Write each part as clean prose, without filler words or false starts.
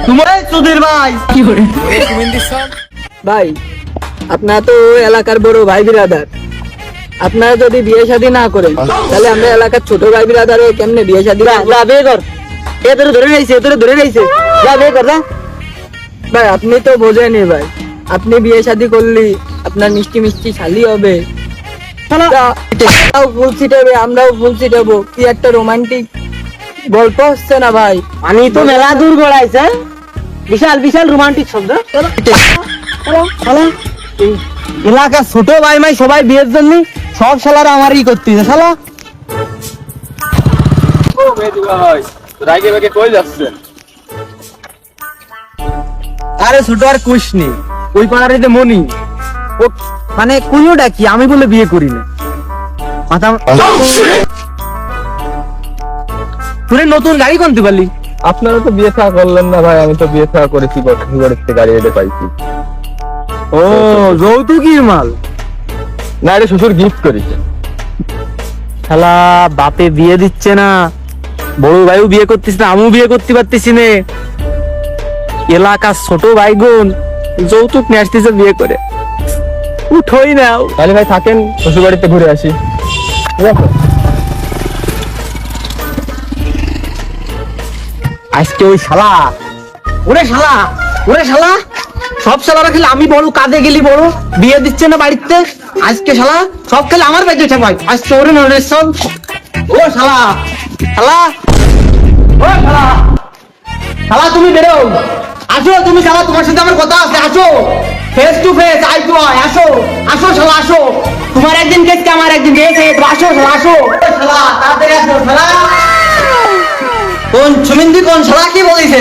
তোমার চুদির ভাই ভাই আপনারা তো এলাকার বড় ভাই বিরাদার, আপনারা যদি বিয়ে শাদী না করেন তাহলে আমরা এলাকার ছোট ভাই বিরাদারে কেমনে বিয়ে শাদী বিয়ে কর। এ তোরে ধরে নিয়েছে, যা বিয়ে কর যা। ভাই আপনি তো বোঝেনি ভাই, আপনি বিয়ে শাদী করলি আপনার মিষ্টি মিষ্টি শালি হবে, ফুল ছিটাবে আমরাও ফুল ছিটাবো, কি একটা রোমান্টিক গল্প হচ্ছে না ভাই? আমি তো মেলা দূর গড়াইছে, বিশাল বিশাল রোমান্টিক শব্দ। এলাকার ছোট ভাই মাই সবাই বিয়ের জন্য সব শালারা আমারই করতেছে শালা। আরে ছোট আর কুশ নেই, ওই পাড়ার এই যে মনি, ও মানে কুইও ডাকি আমি বলে বিয়ে করি না। মাথা তুই নতুন গাড়ি কিনতে পারলি? আপনারা তো বিয়ে থা করলেন না ভাই, আমি তো বিয়ে থা করেছি, গাড়ি এনে পাইছি। ও যৌতুকির মাল? না, এটা শ্বশুর গিফট করেছে। শালা বাপে বিয়ে দিচ্ছে না, বড় ভাইও বিয়ে করতেছে না, আমিও বিয়ে করতে পারতেছি না। এলাকার ছোট ভাই বোন যৌতুক নিয়ে আসতেছে বিয়ে করে, উঠোই নাও। তাহলে ভাই থাকেন, শ্বশুর বাড়িতে ঘুরে আসি। আজকে ওই শালা, ওরে শালা, ওরে শালা, সব শালারা খেলে আমি বড়, কাঁদে গেলি বড়, বিয়ে দিচ্ছে না বাড়িতে। আজকে শালা সব খেলে আমার বাড়িতে ভাই, আজকে ওরে নরেশন। ও শালা, শালা, ও শালা, শালা তুমি বেরো, আসো তুমি শালা, তোমার সাথে আমার কথা আছে, আসো face to face, eye to eye, আসো আসো শালা আসো, তোমার একদিন গেছে আমার একদিন গেছে, আসো শালা আসো, শালা তাড়াতাড়ি আসো শালা। কোন সুমিন্দি, কোন শালা কি বলিছে?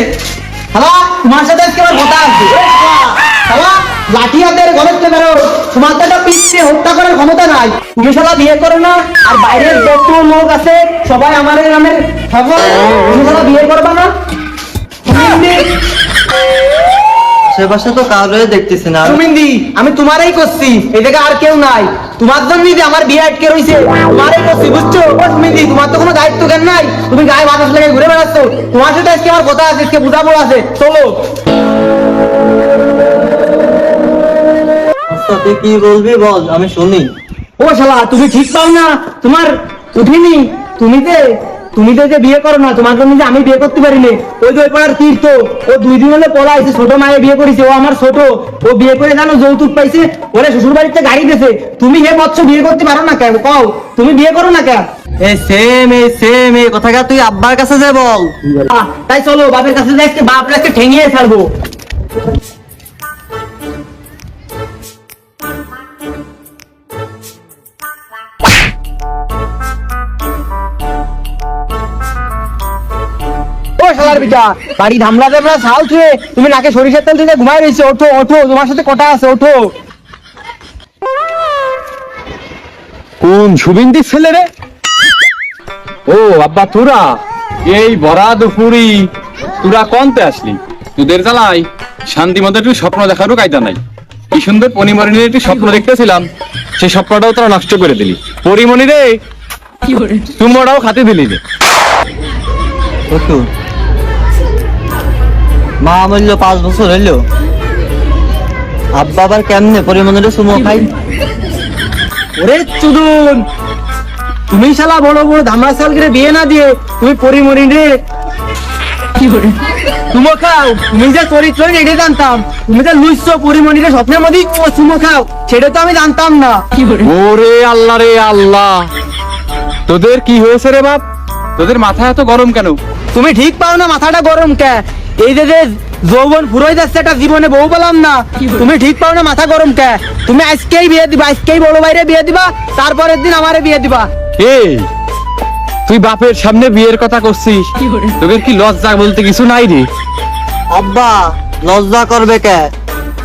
শালা তোমার সাথে আজকে আমার কথা আছে, শালা লাঠি হাতের ঘরের থেকে বেরো, তোমার তো একটা পিছিয়ে হত্যা করার ক্ষমতা নাই। তুমি শালা বিয়ে করো না, আর বাইরের যত লোক আছে সবাই আমার নামের খবর, তুমি শালা বিয়ে করবা না? আশেপাশে তো কাউরে দেখতেছি না। সুমিন্দি আমি তোমারই করছি, এই জায়গায় আর কেউ নাই, তোমার জন্য যে আমার বিয়ে আটকে রয়েছে, তোমারই করছি বুঝছো? ও সুমিন্দি তোমার তো কোনো দায়িত্ব জ্ঞান নাই, তুমি গায়ে বাতাস লেগে ঘুরে বেড়াচ্ছ, তোমার সাথে আজকে আমার কথা আছে, আজকে বুঝাবো আছে, চলো। তুই কি বলবি বল, আমি শুনি। ও শালা তুমি ঠিক পাও না, তোমার উঠিনি, তুমি যে বিয়ে করো না, তোমার জন্য যে আমি বিয়ে করতে পারিনি। ওই যে ওই পাড়ার তীর্থ, ও 2 দিন হলে পলাইছে, ছোট মায়ে বিয়ে করেছে, ও আমার ছোট, ও বিয়ে করে জানো যৌতুক পাইছে, ওরে শ্বশুর বাড়িতে গাড়ি দিয়েছে। তুমি হে বচ্চ বিয়ে করতে পারো না কেন? কও তুমি বিয়ে করো না কেন? এই কথাটা তুই আব্বার কাছে যা বল। তাই চলো বাপের কাছে যাই, বাপ আজকে ঠেঙিয়ে ছাড়বো। বাড়ি ধামলা দেবরা ছাল ছুঁয়ে তুমি নাকে সরিষার তেল দিতে ঘুমাই রয়েছে, ওঠো ওঠো, তোমার সাথে কথা আছে, ওঠো। কোন সুবিন্দির ছেলে রে? ও আব্বা তোরা, এই বড়া দুপুরি তোরা কনতে আসলি? তোদের জ্বালাই শান্তি মতো একটু স্বপ্ন দেখারও কায়দা নাই। কি সুন্দর পরিমণির একটু স্বপ্ন দেখতেছিলাম, সেই স্বপ্নটাও তোরা নষ্ট করে দিলি। পরিমণি রে, তুমরাও খাতে দিলি রে। মা মূল্য 5 বছর হইলো, আব্বা আবার কেমনে পরিমণির সুমো খাই? ওরে চুদুন, তুমি শালা বড় বড় ধামা সাল করে বিয়ে না দিয়ে তুমি পরিমণি রে চুমো খাও। তুমি যে চরিত্র এটা জানতাম, তুমি যে লুইছো পরিমণি রে স্বপ্নের মধ্যে চুমো খাও, সেটা তো আমি জানতাম না। ওরে আল্লাহ রে আল্লাহ, তোদের কি হয়েছে রে বাপ? তোদের মাথা এত গরম কেন? তুমি ঠিক পাও না মাথাটা গরম কে? এই যে যৌবন ফুরোই যাচ্ছে, একটা জীবনে বউ পেলাম না, তুমি ঠিক পাও না মাথা গরম কে? তুমি আজকেই বিয়ে দিবা, আজকেই বড় ভাইরে বিয়ে দিবা, তারপরের দিন আমারে বিয়ে দিবা। এই তুই বাপের সামনে বিয়ের কথা করছিস, তোদের কি লজ্জা বলতে কিছু নাই রে? আব্বা লজ্জা করবে কে?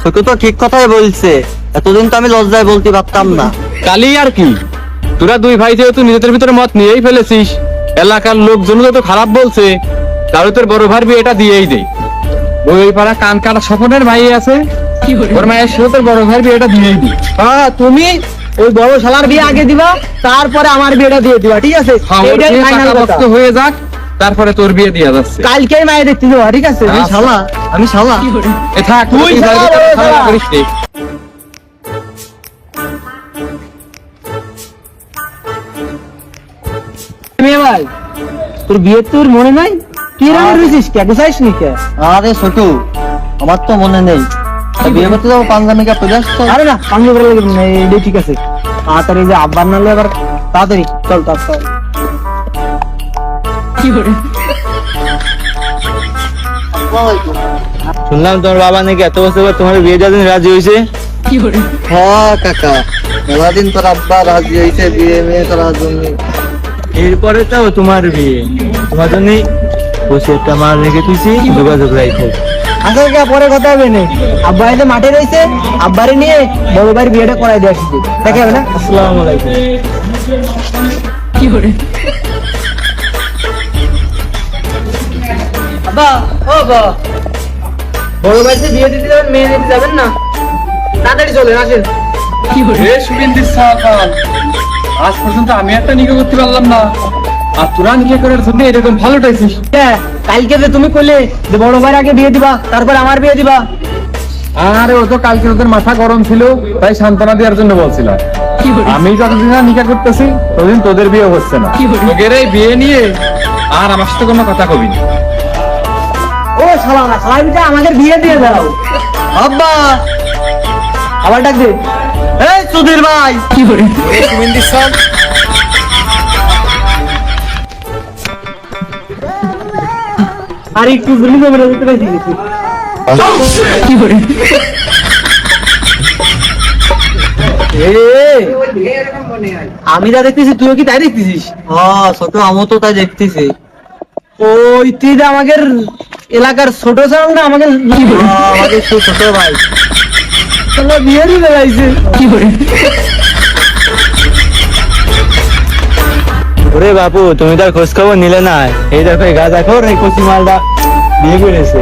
তোকে তো ঠিক কথাই বলছে, এতদিন তো আমি লজ্জায় বলতে পারতাম না। কালি আর কি, তোরা দুই ভাই যেহেতু নিজেদের ভিতরে মত নিয়েই ফেলেছিস, এলাকার লোকজন যত খারাপ বলছে, তাহলে তোর বড় ভাই বিয়েটা দিয়েই দে। ওই পাড়া কান কাটা স্বপনের ভাই আছে, ওর মায়ের সাথে তোর বড় ভাই বিয়েটা দিয়েই দি। তুমি ওই বড় শালার বিয়ে আগে দিবা, তারপরে আমার বিয়েটা দিয়ে দিবা, ঠিক আছে? এইটাই ফাইনাল কথা। হয়ে যাক, তারপরে তোর বিয়ে দিয়া যাচ্ছে। কালকেই মায়ের দেখতে যাবো, ঠিক আছে? আমি আচ্ছা। শালা, আমি শালা। এ থাক, তুই তুই শালা, বাড়িতে বড় ঝামেলা শালা। করিস নে। মেয়ে ভাই, তোর বিয়ে তোর মনে নাই? কি রান্না রয়েছিস কে? গুছাইস নি কে? আরে ছোট, আমার তো মনে নেই। তা বিয়ে করতে যাবো পাঞ্জামিকা পূজা। আরে না, পাঙ্গে করে লাগবে না, এই ঠিক আছে। তাড়াতাড়ি যে আব্বার নালে আবার তাড়াতাড়ি চল চল। শুনলাম তোমার বাবা নাকি এত বছর পর তোমার বিয়ে দেওয়ার জন্য রাজি হয়েছে। হ্যাঁ কাকা, মেলাদিন তোর আব্বা রাজি হয়েছে বিয়ে মেয়ে করার জন্য। এরপরে তো তোমার বিয়ে, তোমার জন্য বসে একটা মাল রেখে তুইছি, যোগাযোগ রাখো। আচ্ছা কে পরে কথা হবে না। আব্বা এতে মাঠে রয়েছে, আব্বারে নিয়ে বড় ভাইয়ের বিয়েটা করাই দিয়ে আসছি। দেখে হবে না? আসসালামু আলাইকুম। আব্বা, ও আব্বা, বড় ভাইকে বিয়ে দিতে যাবেন, মেয়ে দিতে যাবেন না? তাড়াতাড়ি চলেন, আসেন। এ শুভেন্দির সকাল, আজ পর্যন্ত আমি একটা নিকা করতে পারলাম না, আর তোরা নিকা করার জন্য এরকম ভালো টাইছিস। হ্যাঁ, কালকে যে তুমি কইলে যে বড় ভাইয়ের আগে বিয়ে দিবা, তারপর আমার বিয়ে দিবা। আরে ও তো কালকে ওদের মাথা গরম ছিল, তাই সান্ত্বনা দেওয়ার জন্য বলছিলাম। আমি যতদিন না নিকা করতেছি ততদিন তোদের বিয়ে হচ্ছে না। তোদের এই বিয়ে নিয়ে আর আমার সাথে কোনো কথা কবি না। ও শালা, শালা বিটা আমাদের বিয়ে দিয়ে দাও। আব্বা, আবার ডাক দে। এই সুধীর ভাই, এ শুভেন্দির সব আর একটু জলদি করে দিতে পারছি। আমি যা দেখতেছি তুইও কি তাই দেখতেছিস? হ্যাঁ ছোট, আমিও তো তাই দেখতেছি। ওই তুই যে আমাদের এলাকার ছোট ছেলে না, আমাদের আমাদের সেই ছোট ভাই। শালা বিয়ে দিতে যাইছে। ওরে বাপু, তুমি তার খোঁজ খবর নিলে না? এই দেখো এই গাঁজা খোর, এই কচি মালটা বিয়ে করেছে।